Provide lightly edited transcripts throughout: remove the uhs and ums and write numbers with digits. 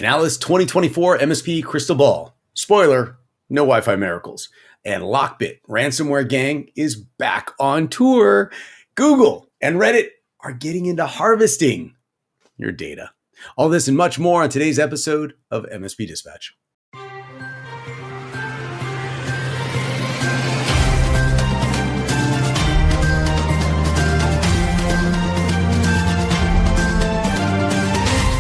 Canalys 2024 MSP Crystal Ball. Spoiler, no Wi-Fi miracles. And LockBit Ransomware Gang is back on tour. Google and Reddit are getting into harvesting your data. All this and much more on today's episode of MSP Dispatch.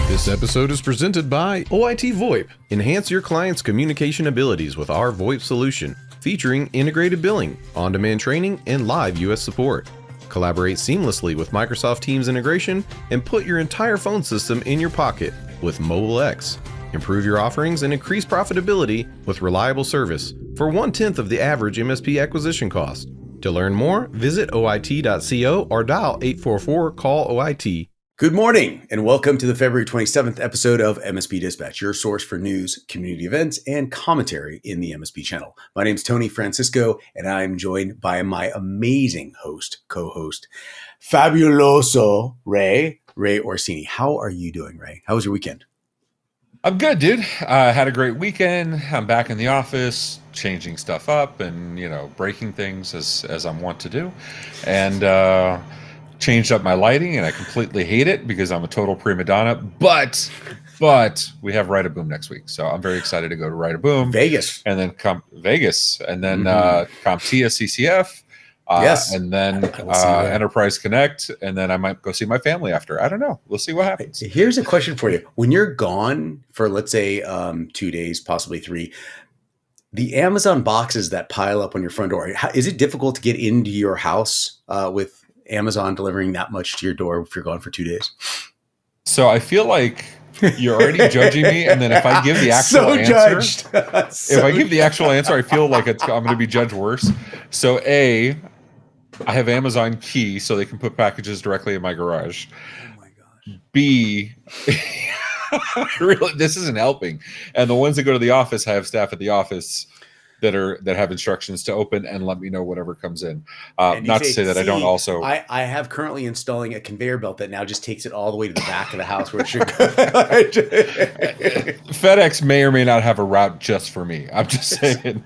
This episode is presented by OIT VoIP. Enhance your client's communication abilities with our VoIP solution, featuring integrated billing, on-demand training, and live US support. Collaborate seamlessly with Microsoft Teams integration and put your entire phone system in your pocket with Mobile X. Improve your offerings and increase profitability with reliable service for 1/10 of the average MSP acquisition cost. To learn more, visit oit.co or dial 844-CALL-OIT. Good morning and welcome to the February 27th episode of MSP Dispatch, your source for news, community events, and commentary in the MSP channel. My name is Tony Francisco and I'm joined by my amazing co-host, Fabuloso Ray Orsini. How are you doing, Ray? How was your weekend? I'm good, dude. I had a great weekend. I'm back in the office, changing stuff up and, breaking things as I'm wont to do. And, changed up my lighting and I completely hate it because I'm a total prima donna, but we have Reddit IPO next week. So I'm very excited to go to Reddit IPO. Vegas. And then CompTIA CCF. Yes. And then Enterprise Connect. And then I might go see my family after. I don't know. We'll see what happens. Here's a question for you. When you're gone for, let's say, 2 days, possibly 3, the Amazon boxes that pile up on your front door, is it difficult to get into your house with Amazon delivering that much to your door if you're gone for 2 days? So I feel like you're already judging me, and then if I give the actual answer, I feel like I'm going to be judged worse. So I have Amazon Key, so they can put packages directly in my garage. Oh my gosh. B, really, this isn't helping. And the ones that go to the office, I have staff at the office that have instructions to open and let me know whatever comes in. Not to say that I don't also. I have currently installing a conveyor belt that now just takes it all the way to the back of the house where it should go. FedEx may or may not have a route just for me. I'm just saying.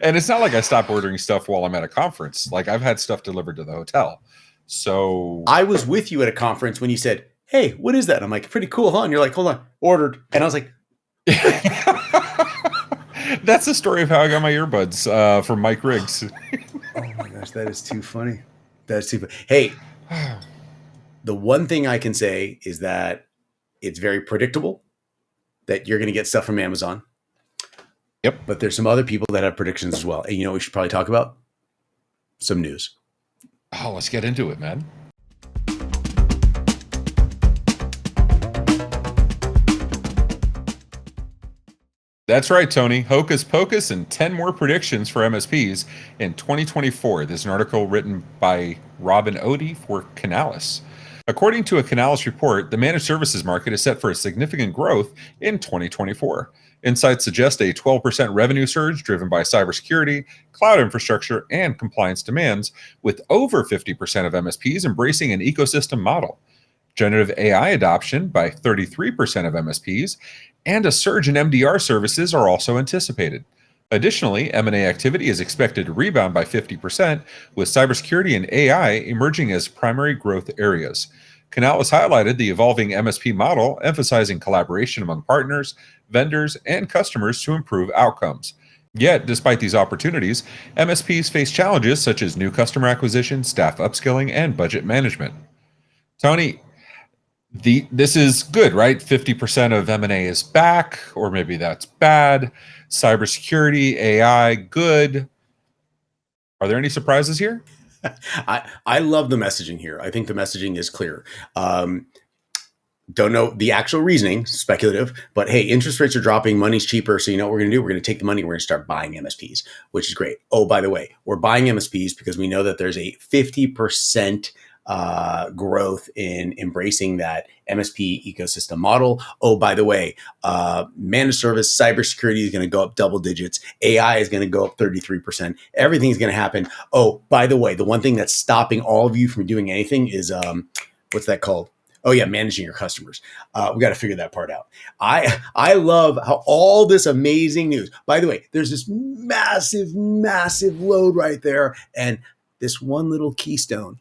And it's not like I stop ordering stuff while I'm at a conference. Like I've had stuff delivered to the hotel. So I was with you at a conference when you said, "Hey, what is that?" And I'm like, "Pretty cool, huh?" And you're like, "Hold on, ordered." And I was like, that's the story of how I got my earbuds from Mike Riggs. Oh my gosh, that is too funny. That's too funny. Hey, the one thing I can say is that it's very predictable that you're going to get stuff from Amazon. Yep. But there's some other people that have predictions as well. And we should probably talk about some news. Oh, let's get into it, man. That's right, Tony. Hocus pocus and 10 more predictions for MSPs in 2024. This is an article written by Robin Odie for Canalys. According to a Canalys report, the managed services market is set for a significant growth in 2024. Insights suggest a 12% revenue surge driven by cybersecurity, cloud infrastructure, and compliance demands, with over 50% of MSPs embracing an ecosystem model. Generative AI adoption by 33% of MSPs, and a surge in MDR services are also anticipated. Additionally, M&A activity is expected to rebound by 50%, with cybersecurity and AI emerging as primary growth areas. Canalys highlighted the evolving MSP model, emphasizing collaboration among partners, vendors, and customers to improve outcomes. Yet, despite these opportunities, MSPs face challenges such as new customer acquisition, staff upskilling, and budget management. Tony, this is good, right? 50% of M&A is back, or maybe that's bad. Cybersecurity, AI, good. Are there any surprises here? I love the messaging here. I think the messaging is clear. Don't know the actual reasoning, speculative, but hey, interest rates are dropping, money's cheaper. So you know what we're going to do? We're going to take the money, we're going to start buying MSPs, which is great. Oh, by the way, we're buying MSPs because we know that there's a 50% growth in embracing that MSP ecosystem model. Oh, by the way, managed service, cybersecurity is going to go up double digits. AI is going to go up 33%. Everything's going to happen. Oh, by the way, the one thing that's stopping all of you from doing anything is, what's that called? Oh yeah, managing your customers. We got to figure that part out. I love how all this amazing news. By the way, there's this massive, massive load right there, and this one little keystone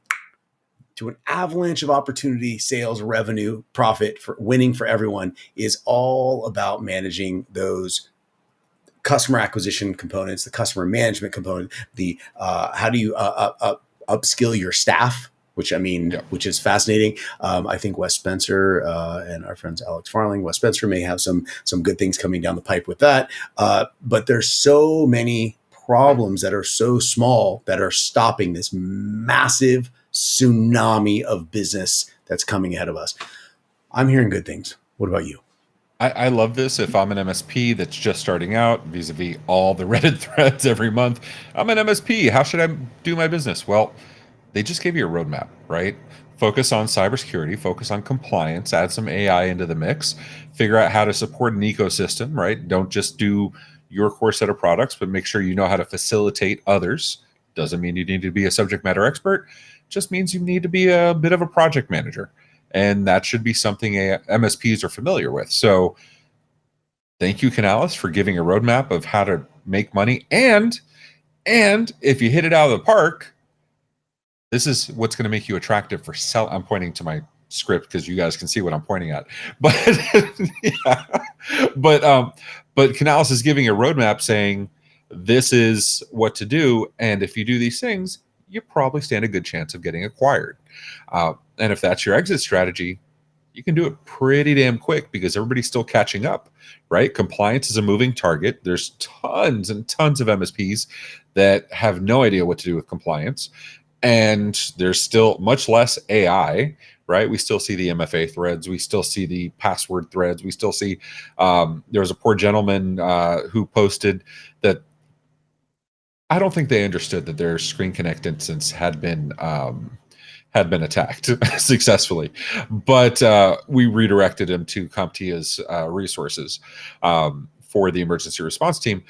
to an avalanche of opportunity, sales, revenue, profit for winning for everyone is all about managing those customer acquisition components, the customer management component, the how do you upskill your staff, which which is fascinating. I think Wes Spencer and our friends Alex Farling, Wes Spencer may have some good things coming down the pipe with that. But there's so many problems that are so small that are stopping this massive tsunami of business that's coming ahead of us. I'm hearing good things. What about you? I love this. If I'm an MSP that's just starting out, vis-a-vis all the Reddit threads every month, I'm an MSP. How should I do my business? Well, they just gave you a roadmap, right? Focus on cybersecurity, focus on compliance, add some AI into the mix, figure out how to support an ecosystem, right? Don't just do your core set of products, but make sure you know how to facilitate others. Doesn't mean you need to be a subject matter expert, just means you need to be a bit of a project manager. And that should be something MSPs are familiar with. So thank you, Canalys, for giving a roadmap of how to make money. And if you hit it out of the park, this is what's going to make you attractive for sell. I'm pointing to my script because you guys can see what I'm pointing at. But yeah. but Canalys is giving a roadmap saying this is what to do, and if you do these things, you probably stand a good chance of getting acquired. And if that's your exit strategy, you can do it pretty damn quick because everybody's still catching up, right? Compliance is a moving target. There's tons and tons of MSPs that have no idea what to do with compliance. And there's still much less AI, right? We still see the MFA threads. We still see the password threads. We still see, there was a poor gentleman who posted that I don't think they understood that their Screen Connect instance had been attacked successfully, but we redirected him to CompTIA's resources for the emergency response team.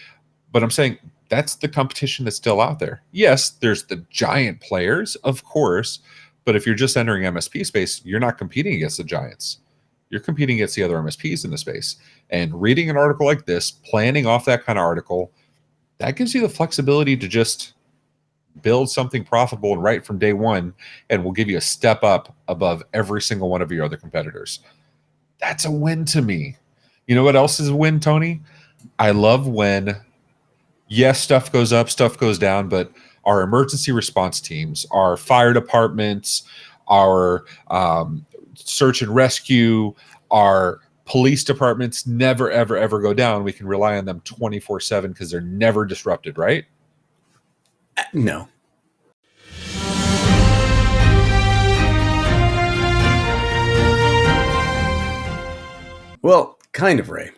But I'm saying that's the competition that's still out there. Yes, there's the giant players, of course, but if you're just entering MSP space, you're not competing against the giants. You're competing against the other MSPs in the space. And reading an article like this, planning off that kind of article, that gives you the flexibility to just build something profitable and right from day one, and will give you a step up above every single one of your other competitors. That's a win to me. You know what else is a win, Tony? I love when, yes, stuff goes up, stuff goes down, but our emergency response teams, our fire departments, our search and rescue, our police departments never, ever, ever go down. We can rely on them 24/7 because they're never disrupted, right? No. Well, kind of, Ray.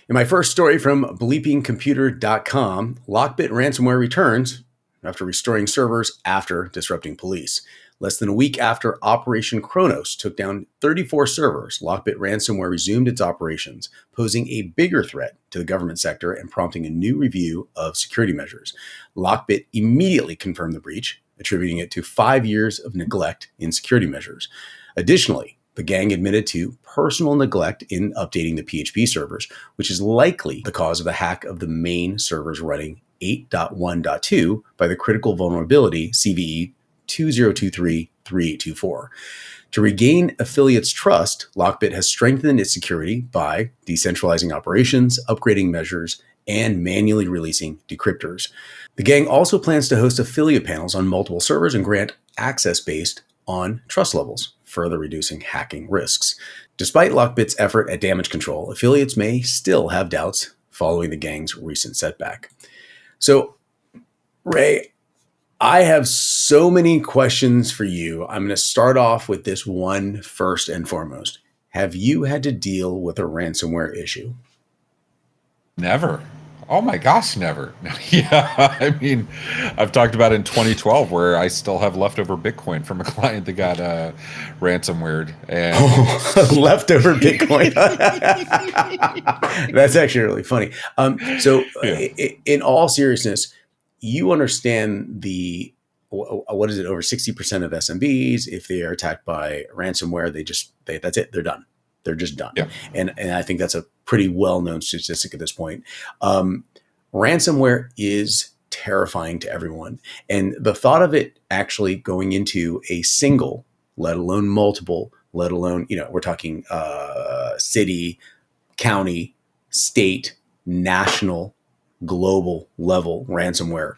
In my first story from bleepingcomputer.com, LockBit Ransomware returns after restoring servers after disrupting police. Less than a week after Operation Kronos took down 34 servers, LockBit Ransomware resumed its operations, posing a bigger threat to the government sector and prompting a new review of security measures. LockBit immediately confirmed the breach, attributing it to 5 years of neglect in security measures. Additionally, the gang admitted to personal neglect in updating the PHP servers, which is likely the cause of the hack of the main servers running 8.1.2 by the critical vulnerability CVE 2023-3824. To regain affiliates' trust, LockBit has strengthened its security by decentralizing operations, upgrading measures, and manually releasing decryptors. The gang also plans to host affiliate panels on multiple servers and grant access based on trust levels, further reducing hacking risks. Despite LockBit's effort at damage control, affiliates may still have doubts following the gang's recent setback. So, Ray, I have so many questions for you. I'm going to start off with this one first and foremost. Have you had to deal with a ransomware issue? Never. Oh my gosh, never. Yeah, I mean, I've talked about it in 2012 where I still have leftover Bitcoin from a client that got ransomwared. And leftover Bitcoin. That's actually really funny. In all seriousness, you understand the what is it? Over 60% of SMBs, if they are attacked by ransomware, that's it. They're done. They're just done. Yeah. And I think that's a pretty well-known statistic at this point. Ransomware is terrifying to everyone. And the thought of it actually going into a single, let alone multiple, let alone, we're talking city, county, state, national, global level ransomware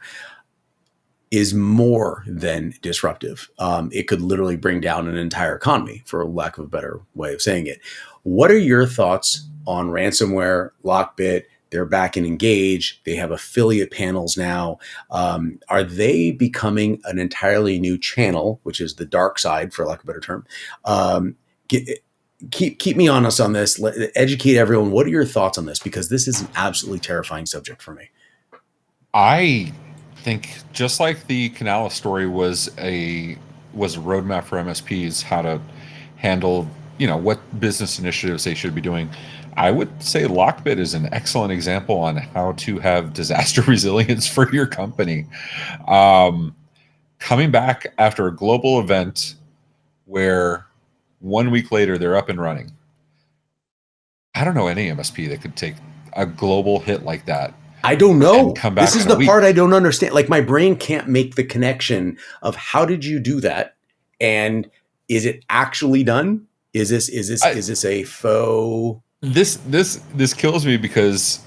is more than disruptive. It could literally bring down an entire economy, for lack of a better way of saying it. What are your thoughts on ransomware, LockBit? They're back in Engage. They have affiliate panels now. Are they becoming an entirely new channel, which is the dark side, for lack of a better term? Keep me honest on this. Educate everyone. What are your thoughts on this? Because this is an absolutely terrifying subject for me. I think just like the Canalys story was a roadmap for MSPs, how to handle, what business initiatives they should be doing. I would say LockBit is an excellent example on how to have disaster resilience for your company. Coming back after a global event where 1 week later they're up and running. I don't know any MSP that could take a global hit like that. I don't know. Come back this is the part I don't understand. Like, my brain can't make the connection of how did you do that, and is it actually done? Is this a faux? This kills me because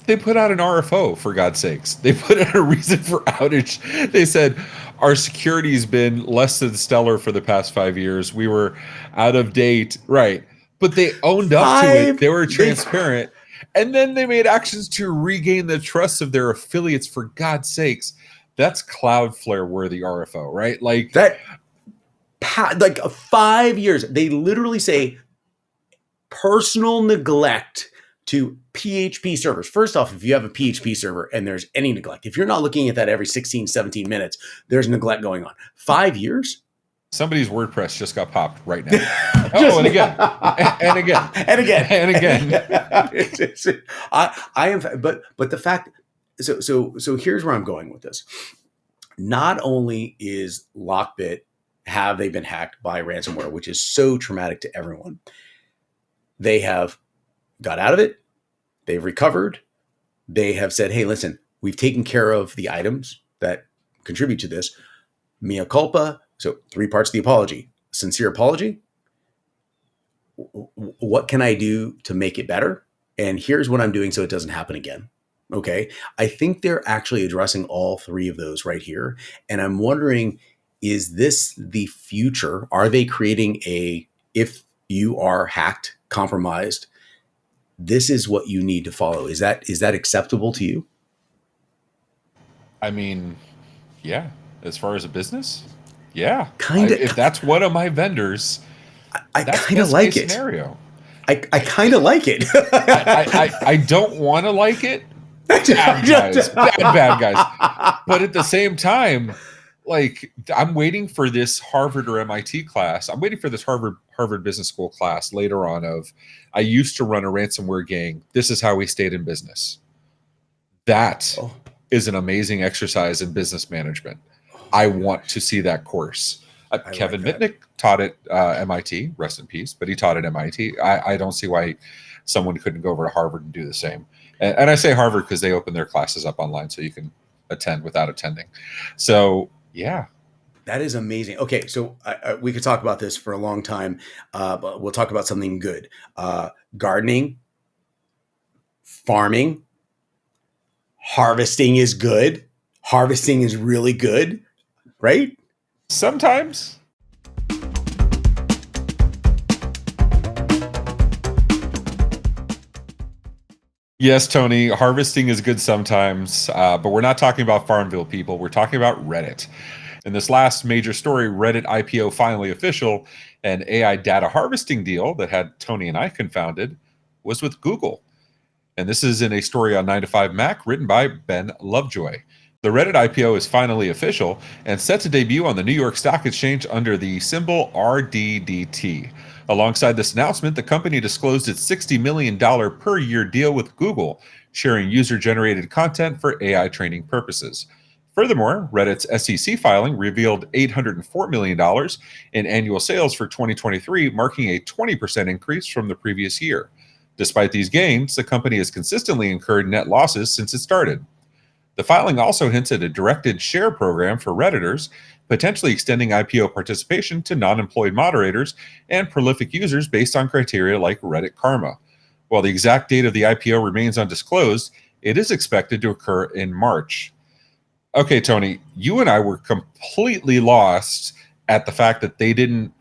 they put out an RFO, for God's sakes. They put out a reason for outage. They said our security's been less than stellar for the past 5 years. We were out of date, right? But they owned up to it. They were transparent. And then they made actions to regain the trust of their affiliates, for God's sakes. That's Cloudflare worthy RFO, right? Like that, like 5 years. They literally say personal neglect to PHP servers. First off, if you have a PHP server and there's any neglect, if you're not looking at that every 16, 17 minutes, there's neglect going on. 5 years? Somebody's WordPress just got popped right now. And again, and again, and again, and again. I am, but the fact. So here's where I'm going with this. Not only is LockBit have they been hacked by ransomware, which is so traumatic to everyone. They have got out of it. They've recovered. They have said, "Hey, listen, we've taken care of the items that contribute to this. Mea culpa." So 3 parts of the apology: sincere apology. What can I do to make it better? And here's what I'm doing so it doesn't happen again. Okay. I think they're actually addressing all 3 of those right here. And I'm wondering, is this the future? Are they creating if you are hacked, compromised, this is what you need to follow? Is that acceptable to you? I mean, yeah. As far as a business, yeah. Kind of. If that's one of my vendors, I kind of like it. Scenario. I kind of like it. I don't want to like it. Bad guys. But at the same time, like, I'm waiting for this Harvard or MIT class. I'm waiting for this Harvard Business School class later on of, I used to run a ransomware gang. This is how we stayed in business. That is an amazing exercise in business management. I want to see that course. Kevin Mitnick taught at MIT, rest in peace, but he taught at MIT. I don't see why someone couldn't go over to Harvard and do the same. And I say Harvard because they open their classes up online so you can attend without attending. So, yeah. That is amazing. Okay, so we could talk about this for a long time, but we'll talk about something good. Gardening, farming, harvesting is good. Harvesting is really good, right? Sometimes. Yes, Tony, harvesting is good sometimes, but we're not talking about Farmville people. We're talking about Reddit. In this last major story, Reddit IPO finally official, an AI data harvesting deal that had Tony and I confounded was with Google. And this is in a story on 9 to 5 Mac written by Ben Lovejoy. The Reddit IPO is finally official and set to debut on the New York Stock Exchange under the symbol RDDT. Alongside this announcement, the company disclosed its $60 million per year deal with Google, sharing user-generated content for AI training purposes. Furthermore, Reddit's SEC filing revealed $804 million in annual sales for 2023, marking a 20% increase from the previous year. Despite these gains, the company has consistently incurred net losses since it started. The filing also hints at a directed share program for Redditors, potentially extending IPO participation to non-employed moderators and prolific users based on criteria like Reddit Karma. While the exact date of the IPO remains undisclosed, it is expected to occur in March. Okay, Tony, you and I were completely lost at the fact that they didn't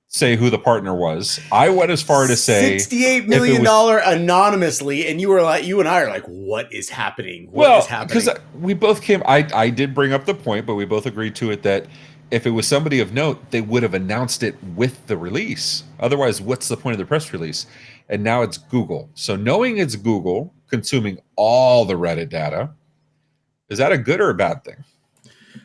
say who the partner was. I went as far to say $68 million anonymously, and you and I are like, what is happening? What is happening? Because we both came, I did bring up the point, but we both agreed to it that if it was somebody of note, they would have announced it with the release. Otherwise, what's the point of the press release? And now it's Google. So knowing it's Google consuming all the Reddit data, is that a good or a bad thing?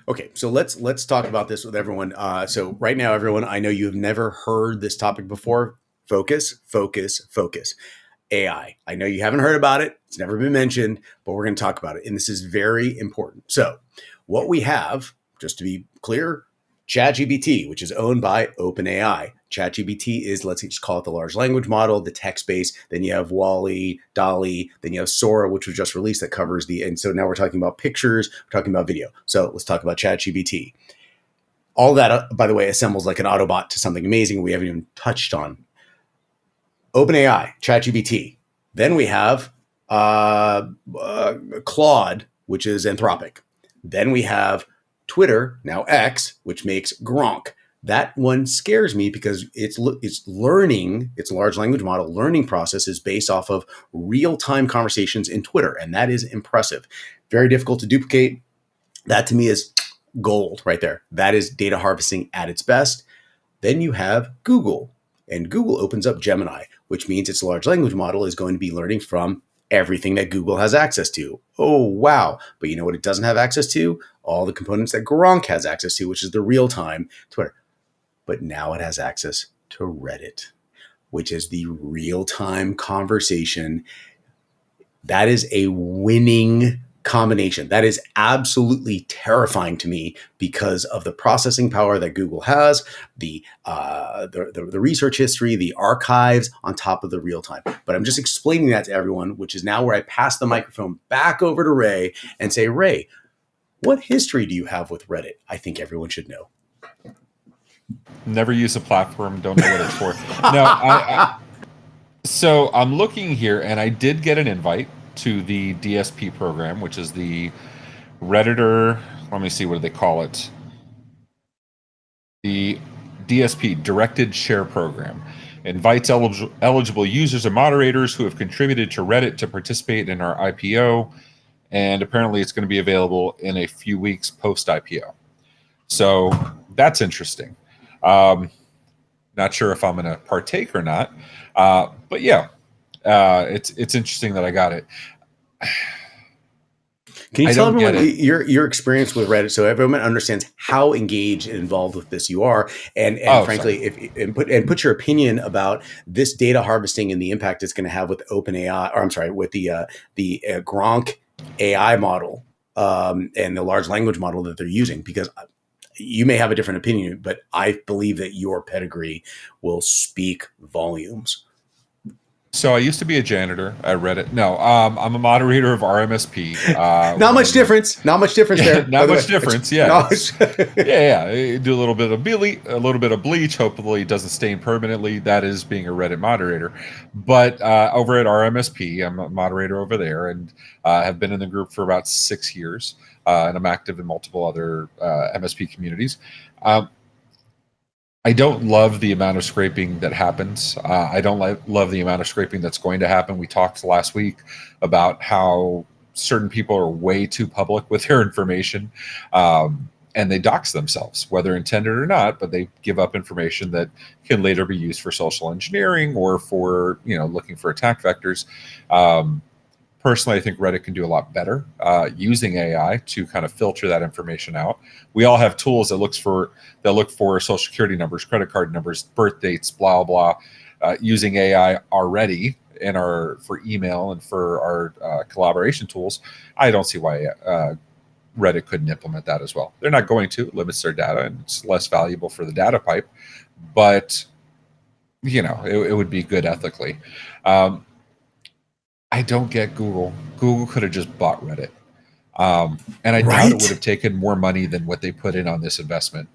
Okay, so let's talk about this with everyone. So right now, everyone, I know you have never heard this topic before. Focus, focus, focus. AI. I know you haven't heard about it. It's never been mentioned, but we're going to talk about it. And this is very important. So what we have, just to be clear, ChatGPT, which is owned by OpenAI. ChatGPT is, let's just call it the large language model, the text base. Then you have Wall-E, DALL-E. Then you have Sora, which was just released that covers and so now we're talking about pictures, we're talking about video. So let's talk about ChatGPT. All that, by the way, assembles like an Autobot to something amazing we haven't even touched on. OpenAI, ChatGPT. Then we have Claude, which is Anthropic. Then we have Twitter, now X, which makes Gronk. That one scares me because it's learning, its large language model learning process is based off of real-time conversations in Twitter, and that is impressive. Very difficult to duplicate. That to me is gold right there. That is data harvesting at its best. Then you have Google, and Google opens up Gemini, which means its large language model is going to be learning from everything that Google has access to. Oh, wow. But you know what it doesn't have access to? All the components that Gronk has access to, which is the real-time Twitter. But now it has access to Reddit, which is the real-time conversation. That is a winning combination. That is absolutely terrifying to me because of the processing power that Google has, the research history, the archives on top of the real time. But I'm just explaining that to everyone, which is now where I pass the microphone back over to Ray and say, Ray, what history do you have with Reddit? I think everyone should know. Never use a platform. Don't know what it's for. No, so I'm looking here, and I did get an invite to the DSP program, which is the Redditor. Let me see, what do they call it? The DSP, Directed Share Program, invites eligible users and moderators who have contributed to Reddit to participate in our IPO, and apparently it's going to be available in a few weeks post-IPO. So that's interesting. Not sure if I'm going to partake or not, but yeah, it's interesting that I got it. Can you tell everyone your experience with Reddit so everyone understands how engaged and involved with this you are, and frankly, put your opinion about this data harvesting and the impact it's going to have with OpenAI, or I'm sorry, with the Gronk AI model and the large language model that they're using, because you may have a different opinion, but I believe that your pedigree will speak volumes. So I used to be a janitor at Reddit. No, I'm a moderator of our MSP. Not much difference. Not much difference there. Not much difference. Yeah. Yeah. You do a little bit of bleach. Hopefully it doesn't stain permanently. That is being a Reddit moderator. But over at our MSP, I'm a moderator over there, and have been in the group for about 6 years. And I'm active in multiple other MSP communities. I don't love the amount of scraping that happens. I don't love the amount of scraping that's going to happen. We talked last week about how certain people are way too public with their information, and they dox themselves, whether intended or not, but they give up information that can later be used for social engineering or for, looking for attack vectors. Personally, I think Reddit can do a lot better using AI to kind of filter that information out. We all have tools that look for social security numbers, credit card numbers, birth dates, blah blah, using AI already for email and for our collaboration tools. I don't see why Reddit couldn't implement that as well. They're not going to. It limits their data, and it's less valuable for the data pipe. But, it would be good ethically. I don't get Google. Google could have just bought Reddit. And I doubt it would have taken more money than what they put in on this investment.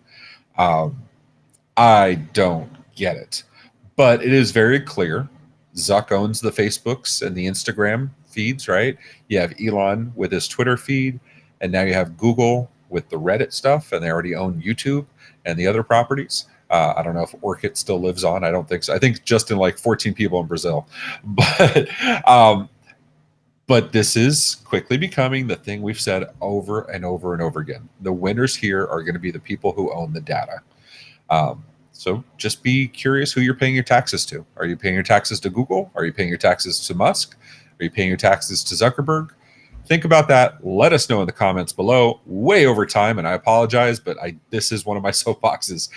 I don't get it. But it is very clear. Zuck owns the Facebooks and the Instagram feeds, right? You have Elon with his Twitter feed, and now you have Google with the Reddit stuff, and they already own YouTube and the other properties. I don't know if Orkut still lives on. I don't think so. I think just in like 14 people in Brazil. But this is quickly becoming the thing we've said over and over and over again. The winners here are going to be the people who own the data. So just be curious who you're paying your taxes to. Are you paying your taxes to Google? Are you paying your taxes to Musk? Are you paying your taxes to Zuckerberg? Think about that. Let us know in the comments below. Way over time, and I apologize, but this is one of my soapboxes.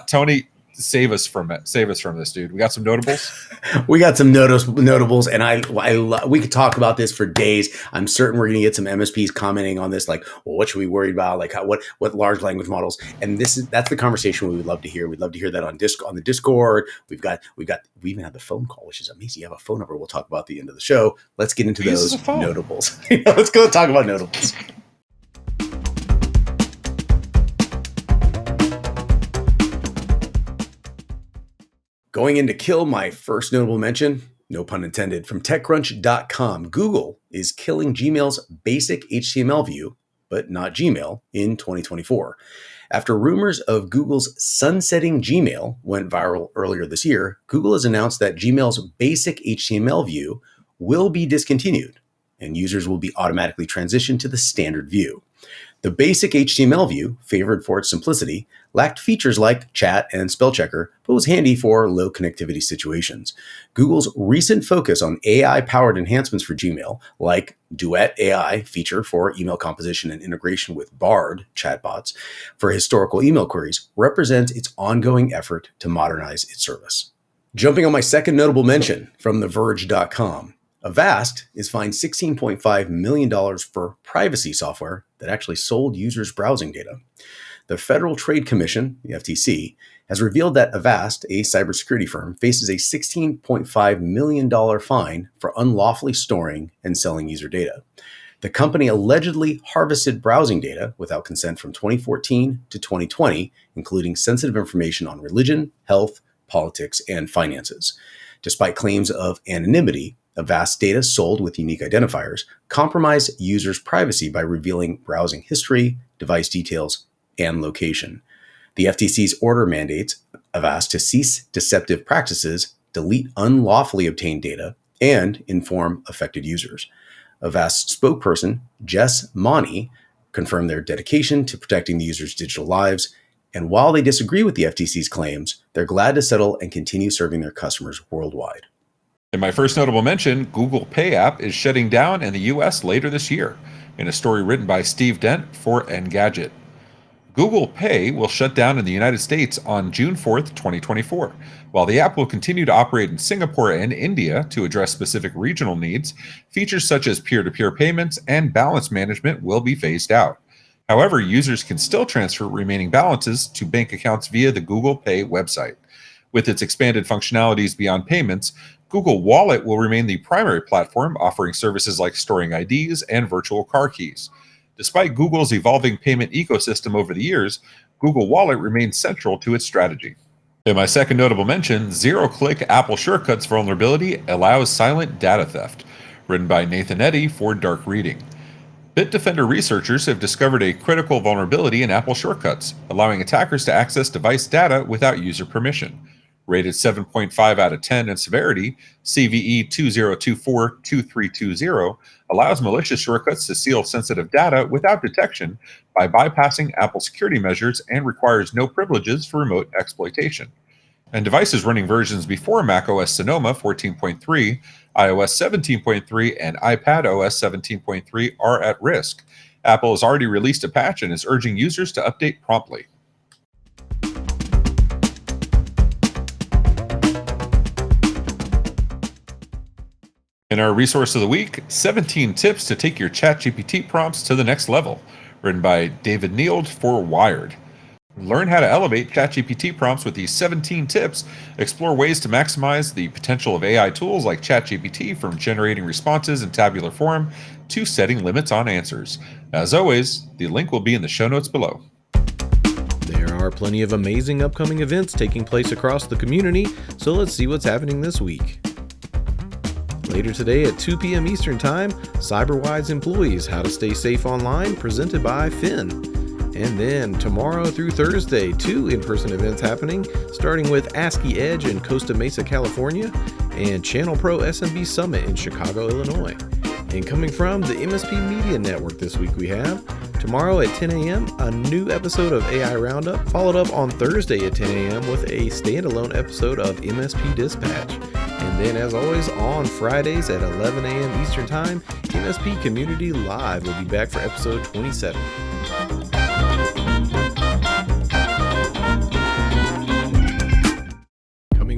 Tony, save us from it. Save us from this, dude. We got some notables. We got some notables, and we could talk about this for days. I'm certain we're going to get some MSPs commenting on this, like, well, what should we worry about? Like, what large language models? And that's the conversation we would love to hear. We'd love to hear that on the Discord. We even have the phone call, which is amazing. You have a phone number. We'll talk about at the end of the show. Let's get into those notables. Let's go talk about notables. Going in to kill my first notable mention, no pun intended, from TechCrunch.com. Google is killing Gmail's basic HTML view, but not Gmail, in 2024. After rumors of Google's sunsetting Gmail went viral earlier this year, Google has announced that Gmail's basic HTML view will be discontinued, and users will be automatically transitioned to the standard view. The basic HTML view, favored for its simplicity, lacked features like chat and spell checker, but was handy for low connectivity situations. Google's recent focus on AI-powered enhancements for Gmail, like Duet AI feature for email composition and integration with Bard chatbots for historical email queries, represents its ongoing effort to modernize its service. Jumping on my second notable mention from TheVerge.com. Avast is fined $16.5 million for privacy software that actually sold users' browsing data. The Federal Trade Commission, the FTC, has revealed that Avast, a cybersecurity firm, faces a $16.5 million fine for unlawfully storing and selling user data. The company allegedly harvested browsing data without consent from 2014 to 2020, including sensitive information on religion, health, politics, and finances. Despite claims of anonymity, Avast data sold with unique identifiers compromise users' privacy by revealing browsing history, device details, and location. The FTC's order mandates Avast to cease deceptive practices, delete unlawfully obtained data, and inform affected users. Avast spokesperson Jess Money confirmed their dedication to protecting the users' digital lives, and while they disagree with the FTC's claims, they're glad to settle and continue serving their customers worldwide. In my first notable mention, Google Pay app is shutting down in the US later this year, in a story written by Steve Dent for Engadget. Google Pay will shut down in the United States on June 4th, 2024. While the app will continue to operate in Singapore and India to address specific regional needs, features such as peer-to-peer payments and balance management will be phased out. However, users can still transfer remaining balances to bank accounts via the Google Pay website. With its expanded functionalities beyond payments, Google Wallet will remain the primary platform, offering services like storing IDs and virtual car keys. Despite Google's evolving payment ecosystem over the years, Google Wallet remains central to its strategy. In my second notable mention, zero-click Apple Shortcuts vulnerability allows silent data theft, written by Nathan Eddy for Dark Reading. Bitdefender researchers have discovered a critical vulnerability in Apple Shortcuts, allowing attackers to access device data without user permission. Rated 7.5 out of 10 in severity, CVE 2024-2320 allows malicious shortcuts to steal sensitive data without detection by bypassing Apple security measures and requires no privileges for remote exploitation. And devices running versions before macOS Sonoma 14.3, iOS 17.3, and iPadOS 17.3 are at risk. Apple has already released a patch and is urging users to update promptly. In our resource of the week, 17 tips to take your ChatGPT prompts to the next level, written by David Neild for Wired. Learn how to elevate ChatGPT prompts with these 17 tips. Explore ways to maximize the potential of AI tools like ChatGPT, from generating responses in tabular form to setting limits on answers. As always, the link will be in the show notes below. There are plenty of amazing upcoming events taking place across the community, so let's see what's happening this week. Later today at 2 p.m. Eastern Time, CyberWide's Employees: How to Stay Safe Online, presented by Finn. And then tomorrow through Thursday, 2 in-person events happening, starting with ASCII Edge in Costa Mesa, California, and Channel Pro SMB Summit in Chicago, Illinois. And coming from the MSP Media Network this week, we have tomorrow at 10 a.m. a new episode of AI Roundup, followed up on Thursday at 10 a.m. with a standalone episode of MSP Dispatch. And then, as always, on Fridays at 11 a.m. Eastern Time, MSP Community Live will be back for episode 27.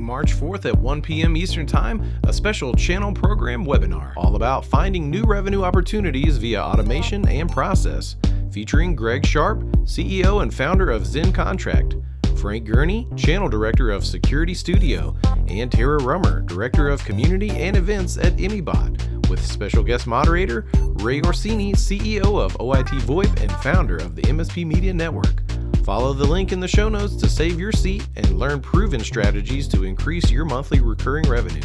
March 4th at 1 p.m. Eastern Time, a special channel program webinar all about finding new revenue opportunities via automation and process, featuring Greg Sharp, CEO and founder of Zen Contract, Frank Gurney, Channel Director of Security Studio, and Tara Rummer, Director of Community and Events at EmiBot, with special guest moderator Ray Orsini, CEO of OIT VoIP and founder of the MSP Media Network. Follow the link in the show notes to save your seat and learn proven strategies to increase your monthly recurring revenue.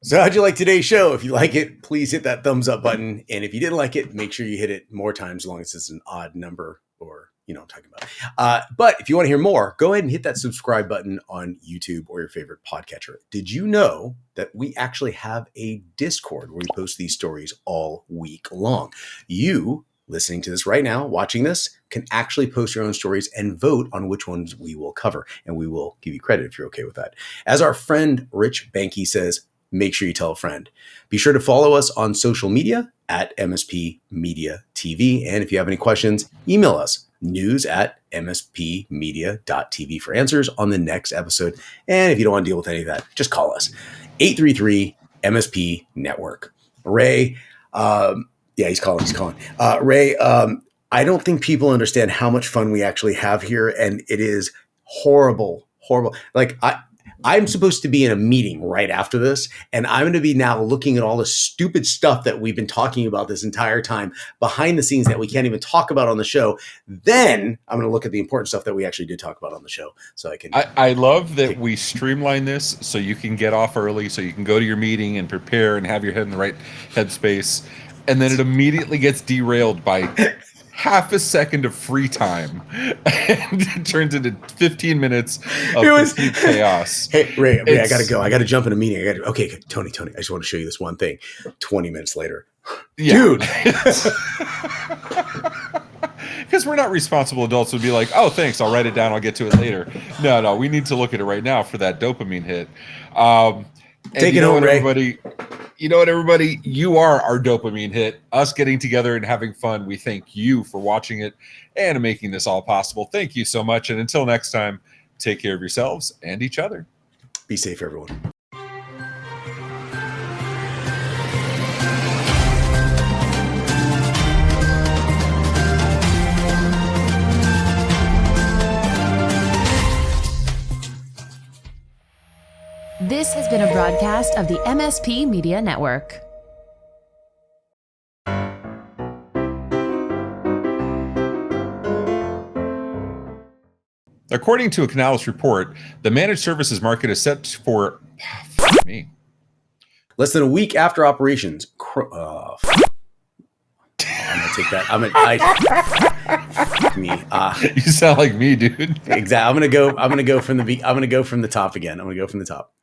So how'd you like today's show? If you like it, please hit that thumbs up button. And if you didn't like it, make sure you hit it more times, as long as it's an odd number, or you know what I'm talking about. But if you want to hear more, go ahead and hit that subscribe button on YouTube or your favorite podcatcher. Did you know that we actually have a Discord where we post these stories all week long? You listening to this right now, watching this, can actually post your own stories and vote on which ones we will cover. And we will give you credit if you're okay with that. As our friend Rich Banky says, make sure you tell a friend. Be sure to follow us on social media at MSP Media TV. And if you have any questions, email us news@mspmedia.tv for answers on the next episode. And if you don't want to deal with any of that, just call us 833 MSP Network. Ray, yeah, he's calling. Ray, I don't think people understand how much fun we actually have here, and it is horrible. Like, I'm supposed to be in a meeting right after this, and I'm going to be now looking at all the stupid stuff that we've been talking about this entire time behind the scenes that we can't even talk about on the show. Then I'm going to look at the important stuff that we actually did talk about on the show, so I can. I love that we streamline this so you can get off early, so you can go to your meeting and prepare and have your head in the right headspace. And then it immediately gets derailed by half a second of free time, and it turns into 15 minutes of complete chaos. Hey, Ray, I gotta go. I gotta jump in a meeting. Okay, Tony, I just want to show you this one thing. 20 minutes later, dude. Because we're not responsible adults would be like, oh, thanks, I'll write it down, I'll get to it later. No, we need to look at it right now for that dopamine hit. Take it home, Ray. Everybody. You know what, everybody? You are our dopamine hit. Us getting together and having fun. We thank you for watching it and making this all possible. Thank you so much. And until next time, take care of yourselves and each other. Be safe, everyone. This has been a broadcast of the MSP Media Network. According to a Canalys report, the managed services market is set for less than a week after operations. I'm gonna take that. Me. You sound like me, dude. Exactly. I'm gonna go from the top again. I'm gonna go from the top.